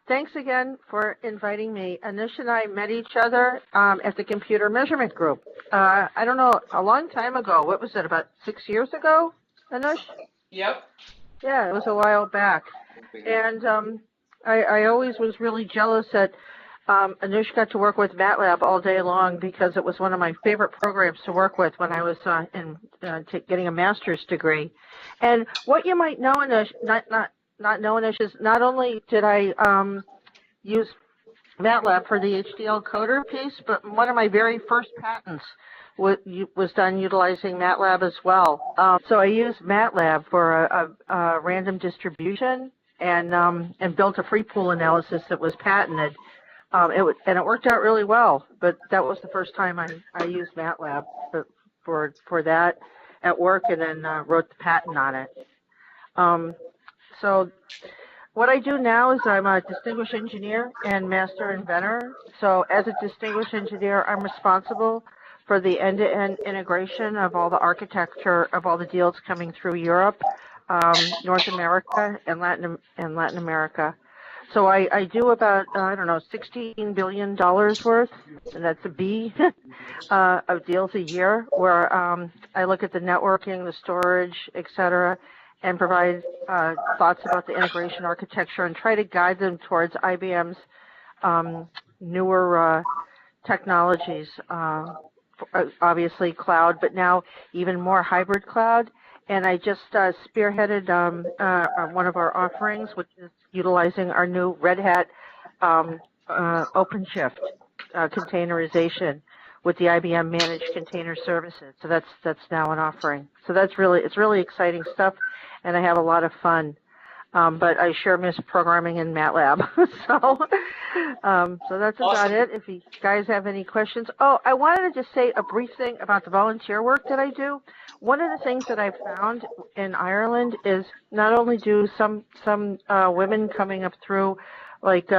Thanks again for inviting me. Anush and I met each other at the computer measurement group. I don't know, a long time ago. What was it, about 6 years ago, Anush? Yep. Yeah, it was a while back. And I always was really jealous that Anush got to work with MATLAB all day long because it was one of my favorite programs to work with when I was getting a master's degree. And what you might know, Anush, not know, Anush, is not only did I use MATLAB for the HDL coder piece, but one of my very first patents was done utilizing MATLAB as well. So I used MATLAB for a random distribution and built a free pool analysis that was patented. And it worked out really well, but that was the first time I used MATLAB for that at work, and then wrote the patent on it. So what I do now is I'm a distinguished engineer and master inventor. So as a distinguished engineer, I'm responsible for the end-to-end integration of all the architecture of all the deals coming through Europe, North America, and Latin America. So I do about, I don't know, $16 billion worth, and that's a B, of deals a year, where I look at the networking, the storage, et cetera, and provide thoughts about the integration architecture and try to guide them towards IBM's newer technologies, obviously cloud, but now even more hybrid cloud. And I just spearheaded one of our offerings, which is utilizing our new Red Hat OpenShift containerization with the IBM Managed Container Services. So that's now an offering. So it's really exciting stuff, and I have a lot of fun. But I sure miss programming in MATLAB. So that's about it. If you guys have any questions. Oh, I wanted to just say a brief thing about the volunteer work that I do. One of the things that I've found in Ireland is not only do some women coming up through, like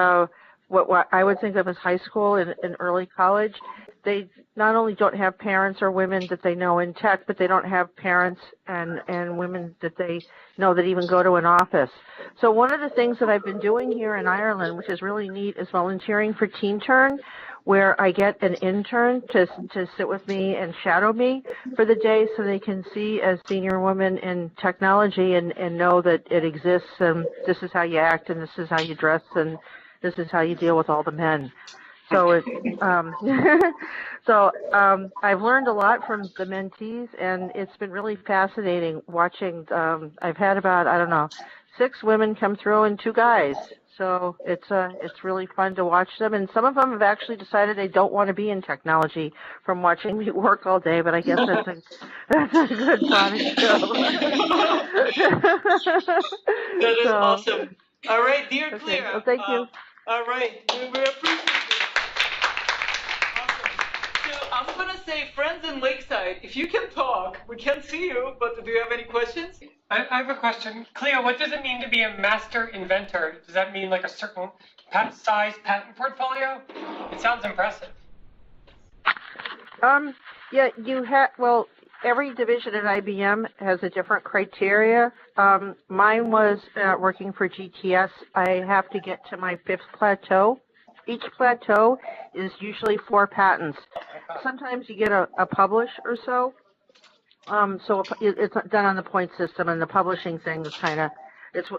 what I would think of as high school and early college, they not only don't have parents or women that they know in tech, but they don't have parents and women that they know that even go to an office. So one of the things that I've been doing here in Ireland, which is really neat, is volunteering for Teen Turn, where I get an intern to sit with me and shadow me for the day so they can see as senior women in technology and know that it exists, and this is how you act, and this is how you dress, and this is how you deal with all the men. So I've learned a lot from the mentees, and it's been really fascinating watching. I've had about, I don't know, 6 women come through and 2 guys. So it's really fun to watch them, and some of them have actually decided they don't want to be in technology from watching me work all day. But I guess that's a good sign too. That is awesome. All right, dear Clea. Well, thank you. All right, we appreciate it. So I'm going to say, friends in Lakeside, if you can talk, we can't see you, but do you have any questions? I have a question. Clea, what does it mean to be a master inventor? Does that mean like a certain size patent portfolio? It sounds impressive. Yeah, well, every division at IBM has a different criteria. Mine was working for GTS. I have to get to my 5th plateau. Each plateau is usually 4 patents. Sometimes you get a publish or so. So it's done on the point system, and the publishing thing is kind of,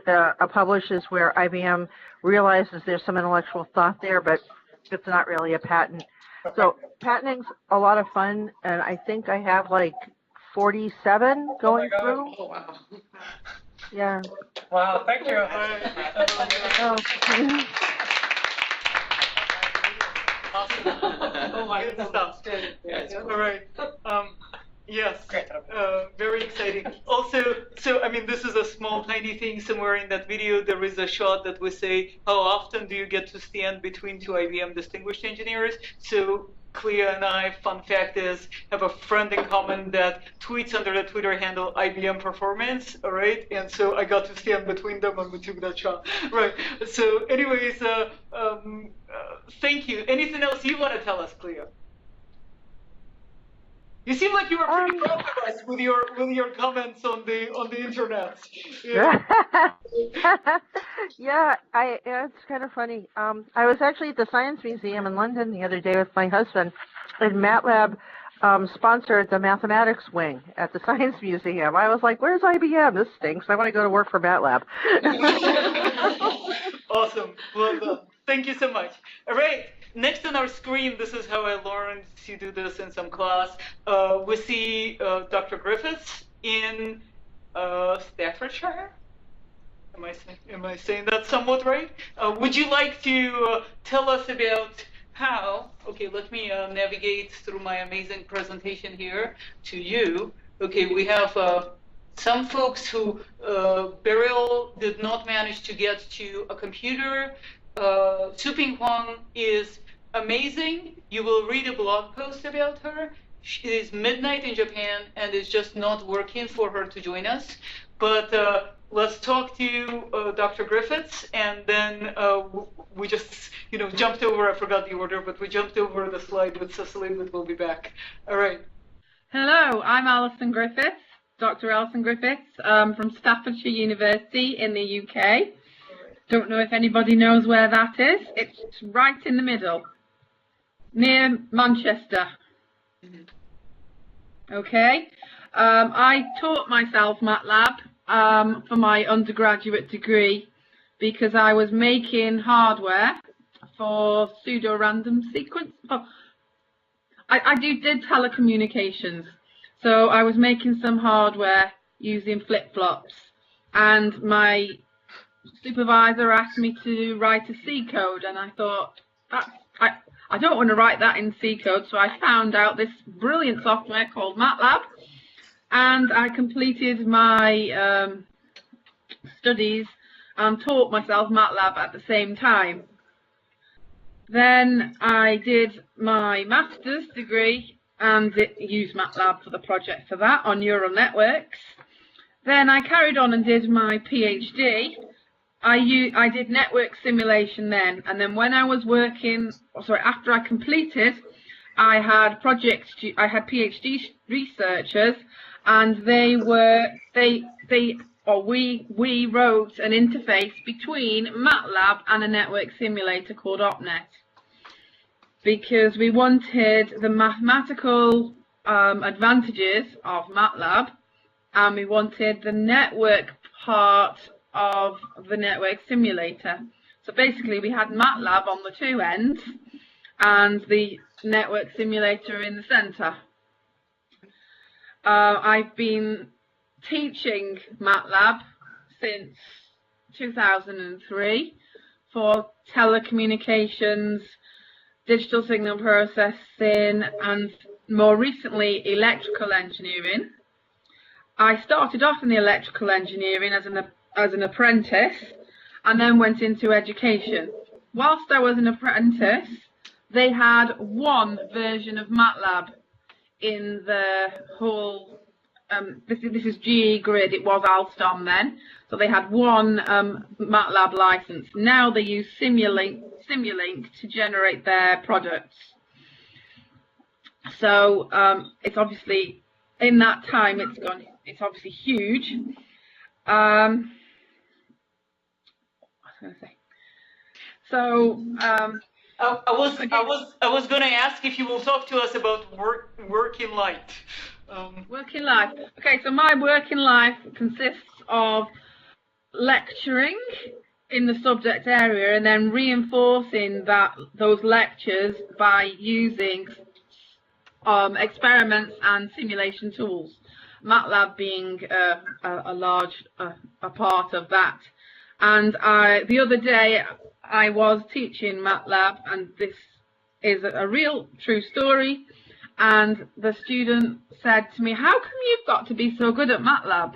a publish is where IBM realizes there's some intellectual thought there, but it's not really a patent. So patenting's a lot of fun, and I think I have like 47 going through. Oh, wow. Yeah. Wow, thank you. Awesome. Oh my good stuff. All right. Yes. Very exciting. Also, so I mean, this is a small, tiny thing. Somewhere in that video, there is a shot that we say, how often do you get to stand between 2 IBM distinguished engineers? So Clea and I, fun fact is, have a friend in common that tweets under the Twitter handle IBM Performance, all right? And so I got to stand between them and we took that shot, right? So anyways, thank you. Anything else you want to tell us, Clea? You seem like you were pretty proud of us with your comments on the internet. Yeah. Yeah, it's kind of funny. I was actually at the Science Museum in London the other day with my husband, and MATLAB sponsored the mathematics wing at the Science Museum. I was like, "Where's IBM? This stinks. I want to go to work for MATLAB." Awesome. Well, thank you so much. All right. Next on our screen, this is how I learned to do this in some class. We see Dr. Griffiths in Staffordshire. Am I saying that somewhat right? Would you like to tell us about how? Okay, let me navigate through my amazing presentation here to you. Okay, we have some folks who Beryl did not manage to get to a computer. Su-Ping Huang is amazing. You will read a blog post about her. It is midnight in Japan and it's just not working for her to join us. But let's talk to Dr. Griffiths, and then we just, jumped over, I forgot the order, but we jumped over the slide with Cecili, but we'll be back. All right. Hello, I'm Allison Griffith, Dr. Allison Griffiths from Staffordshire University in the UK. Don't know if anybody knows where that is. It's right in the middle, near Manchester. Okay. I taught myself MATLAB for my undergraduate degree because I was making hardware for pseudo-random sequence. Oh, I did telecommunications, so I was making some hardware using flip-flops, and my supervisor asked me to write a C code, and I thought, I don't want to write that in C code, so I found out this brilliant software called MATLAB, and I completed my studies and taught myself MATLAB at the same time. Then I did my master's degree and used MATLAB for the project for that on neural networks. Then I carried on and did my PhD. I did network simulation then, and then when I was working, after I completed, I had PhD researchers, and we wrote an interface between MATLAB and a network simulator called OpNet, because we wanted the mathematical advantages of MATLAB, and we wanted the network part of the network simulator. So basically we had MATLAB on the two ends and the network simulator in the center. I've been teaching MATLAB since 2003 for telecommunications, digital signal processing, and more recently electrical engineering. I started off in the electrical engineering as an apprentice, and then went into education. Whilst I was an apprentice, they had one version of MATLAB in the whole, this is GE Grid, it was Alstom then, so they had one MATLAB license. Now they use Simulink to generate their products. So it's obviously, in that time, it's obviously huge. So I was going to ask if you will talk to us about working life. Working life. Okay, so my working life consists of lecturing in the subject area and then reinforcing those lectures by using experiments and simulation tools. MATLAB being a large part of that. And the other day I was teaching MATLAB, and this is a real true story, and the student said to me, "How come you've got to be so good at MATLAB?"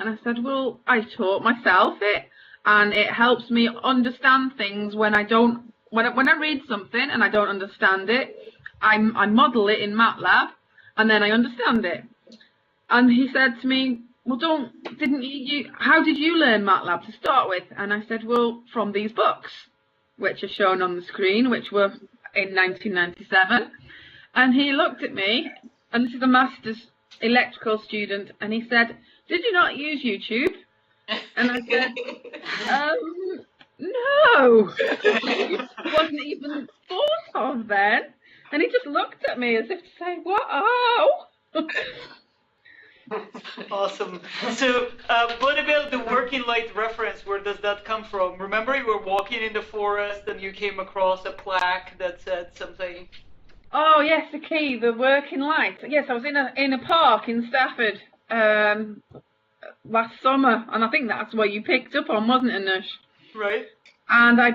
And I said, "Well, I taught myself it, and it helps me understand things when I read something and I don't understand it, I model it in MATLAB, and then I understand it." And he said to me, "Well, how did you learn MATLAB to start with?" And I said, "Well, from these books, which are shown on the screen, which were in 1997. And he looked at me, and this is a master's electrical student, and he said, "Did you not use YouTube?" And I said, no, it wasn't even thought of then. And he just looked at me as if to say, wow. Awesome. So, what about the working light reference? Where does that come from? Remember, you were walking in the forest and you came across a plaque that said something. Oh yes, the key, the working light. Yes, I was in a park in Stafford last summer, and I think that's what you picked up on, wasn't it, Nush? Right. And I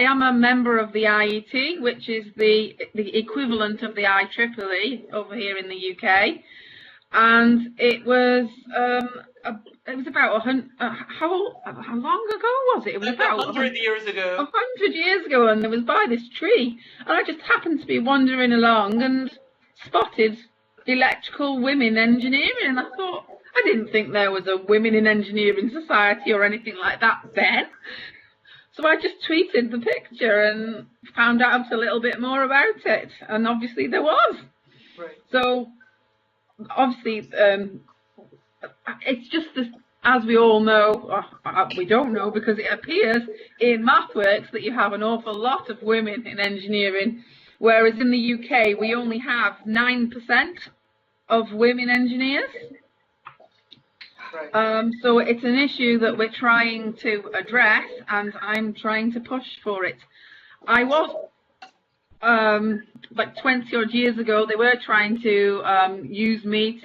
am a member of the IET, which is the equivalent of the IEEE over here in the UK, and it was about how long ago was it? It was about 100 years ago. 100 years ago, and it was by this tree, and I just happened to be wandering along and spotted electrical women engineering, and I thought, I didn't think there was a women in engineering society or anything like that then. So I just tweeted the picture and found out a little bit more about it, and obviously there was. Right. So obviously it's just this, as we all know, we don't know because it appears in MathWorks that you have an awful lot of women in engineering, whereas in the UK we only have 9% of women engineers. Right. So it's an issue that we're trying to address, and I'm trying to push for it. I was, like 20 odd years ago, they were trying to use me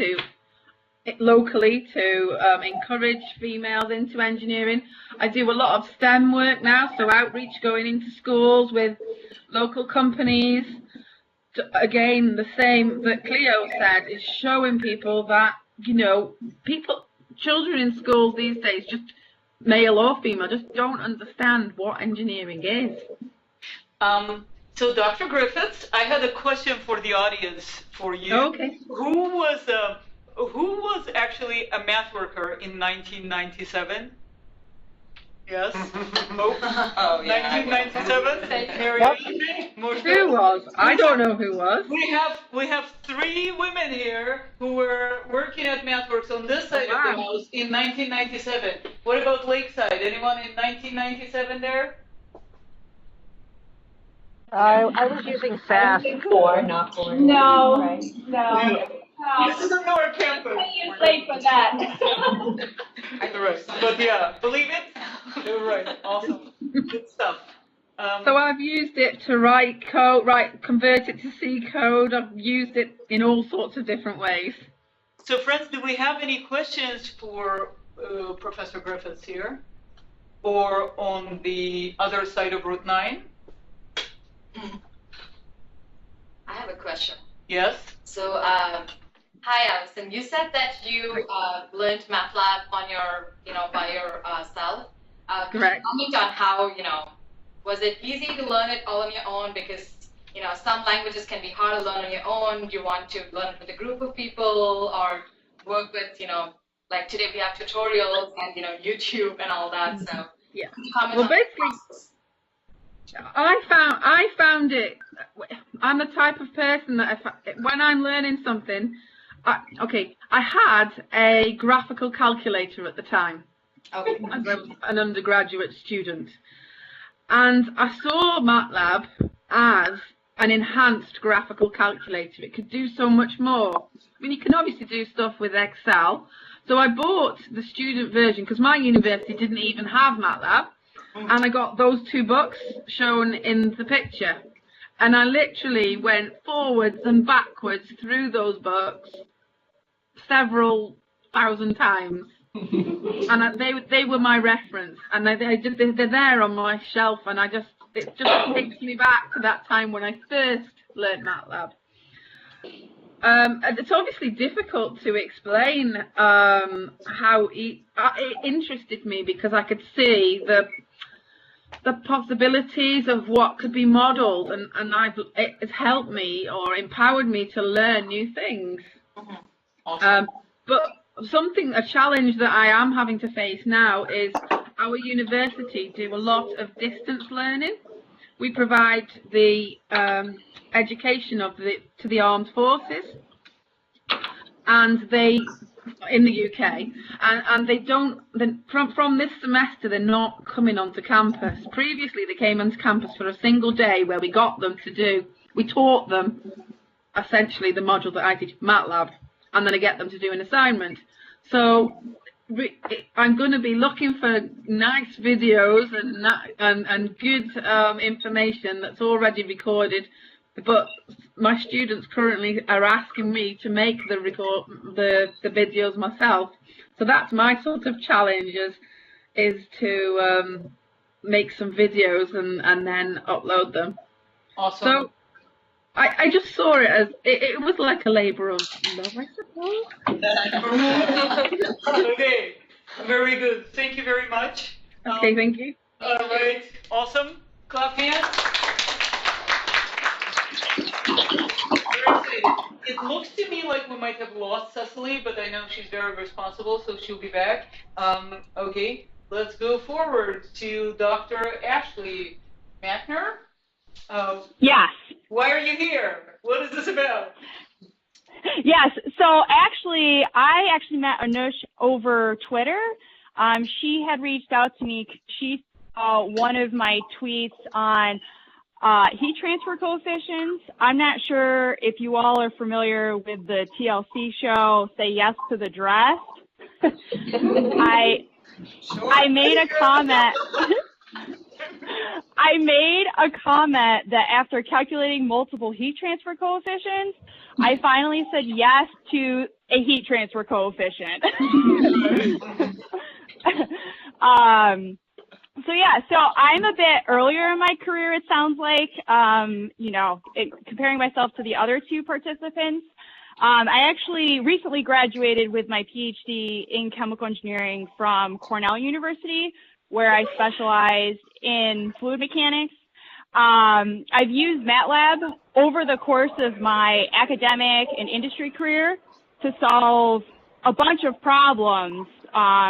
locally to encourage females into engineering. I do a lot of STEM work now, so outreach going into schools with local companies. Again, the same that Clea said, is showing people that, you know, children in schools these days, just male or female, just don't understand what engineering is. So Dr. Griffiths, I had a question for the audience for you. Okay. Who was actually a math worker in 1997? Yes. Oh, yeah. 1997. Who was? I don't know who was. We have 3 women here who were working at MathWorks on this side of the house in 1997. What about Lakeside? Anyone in 1997 there? I was using fast. Not 4. No, Right. no. This is a newer campus. 10 years late for that. Right. But yeah, believe it? You're right. Awesome. Good stuff. So I've used it to write code, convert it to C code. I've used it in all sorts of different ways. So friends, do we have any questions for Professor Griffiths here? Or on the other side of Route 9? I have a question. Yes? So, hi, Alison. You said that you learned MATLAB on your, by yourself. Could you Correct. comment on how, was it easy to learn it all on your own? Because, some languages can be hard to learn on your own. You want to learn it with a group of people or work with, like today we have tutorials and, YouTube and all that. So, Yeah. could you comment Well, on the basically, process? I found it. I'm the type of person that when I'm learning something, I had a graphical calculator at the time. Okay. As I was an undergraduate student, and I saw MATLAB as an enhanced graphical calculator. It could do so much more. I mean, you can obviously do stuff with Excel. So I bought the student version because my university didn't even have MATLAB. And I got those 2 books shown in the picture. And I literally went forwards and backwards through those books several thousand times. And they were my reference. And they're there on my shelf. And it just takes me back to that time when I first learned MATLAB. It's obviously difficult to explain how it interested me because I could see the possibilities of what could be modelled, and it's helped me or empowered me to learn new things. Awesome. But a challenge that I am having to face now is our university do a lot of distance learning. We provide the education to the armed forces, and they in the UK, and they don't. From this semester, they're not coming onto campus. Previously, they came onto campus for a single day where we got them to do. We taught them essentially the module that I teach, MATLAB, and then I get them to do an assignment. So I'm going to be looking for nice videos and good information that's already recorded, but my students currently are asking me to make the videos myself. So that's my sort of challenge is to make some videos and then upload them. Awesome. So I just saw it as it was like a labor of love, I suppose. Okay, very good. Thank you very much. Okay, thank you. All right, awesome. Clap hands. Very excited. It looks to me like we might have lost Cecili, but I know she's very responsible, so she'll be back. Okay, let's go forward to Dr. Ashley Macner. Yes. Why are you here? What is this about? Yes. So actually, I met Anush over Twitter. She had reached out to me. She saw one of my tweets on heat transfer coefficients. I'm not sure if you all are familiar with the TLC show, Say Yes to the Dress. I made a comment. I made a comment that after calculating multiple heat transfer coefficients, I finally said yes to a heat transfer coefficient. So I'm a bit earlier in my career, it sounds like, comparing myself to the other two participants. I actually recently graduated with my PhD in chemical engineering from Cornell University, where I specialized in fluid mechanics. I've used MATLAB over the course of my academic and industry career to solve a bunch of problems,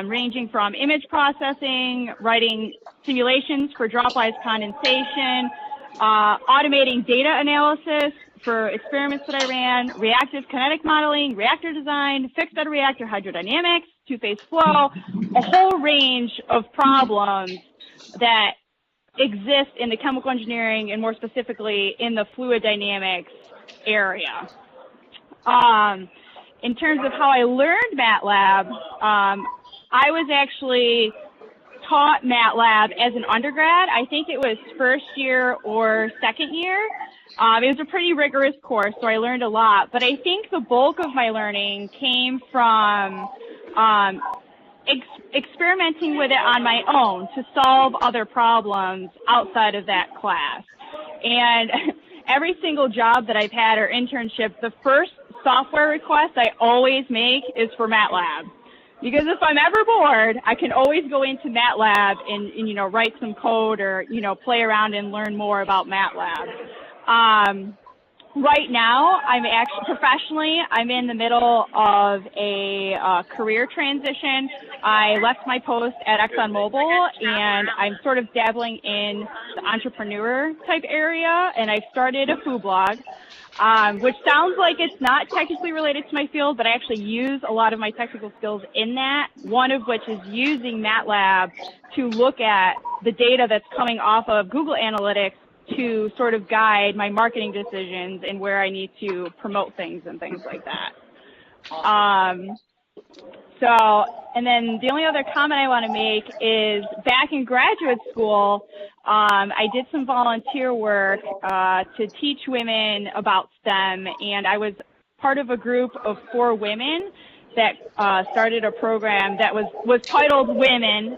ranging from image processing, writing simulations for droplet condensation, automating data analysis for experiments that I ran, reactive kinetic modeling, reactor design, fixed bed reactor hydrodynamics, two-phase flow, a whole range of problems that exist in the chemical engineering and more specifically in the fluid dynamics area. In terms of how I learned MATLAB, I was actually taught MATLAB as an undergrad. I think it was first year or second year. It was a pretty rigorous course, so I learned a lot. But I think the bulk of my learning came from experimenting with it on my own to solve other problems outside of that class. And every single job that I've had or internship, the first software request I always make is for MATLAB. Because if I'm ever bored, I can always go into MATLAB and write some code or, play around and learn more about MATLAB. Right now, I'm actually professionally, I'm in the middle of a career transition. I left my post at ExxonMobil and I'm sort of dabbling in the entrepreneur type area, and I started a food blog, which sounds like it's not technically related to my field, but I actually use a lot of my technical skills in that, one of which is using MATLAB to look at the data that's coming off of Google Analytics to sort of guide my marketing decisions and where I need to promote things and things like that. Awesome. And then the only other comment I want to make is back in graduate school, I did some volunteer work to teach women about STEM, and I was part of a group of 4 women that started a program that was titled Women,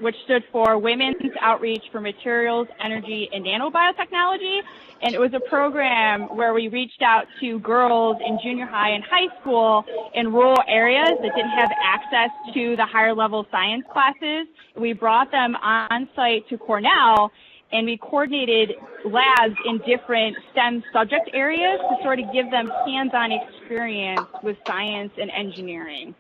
which stood for Women's Outreach for Materials, Energy, and Nanobiotechnology. And it was a program where we reached out to girls in junior high and high school in rural areas that didn't have access to the higher level science classes. We brought them on site to Cornell, and we coordinated labs in different STEM subject areas to sort of give them hands-on experience with science and engineering.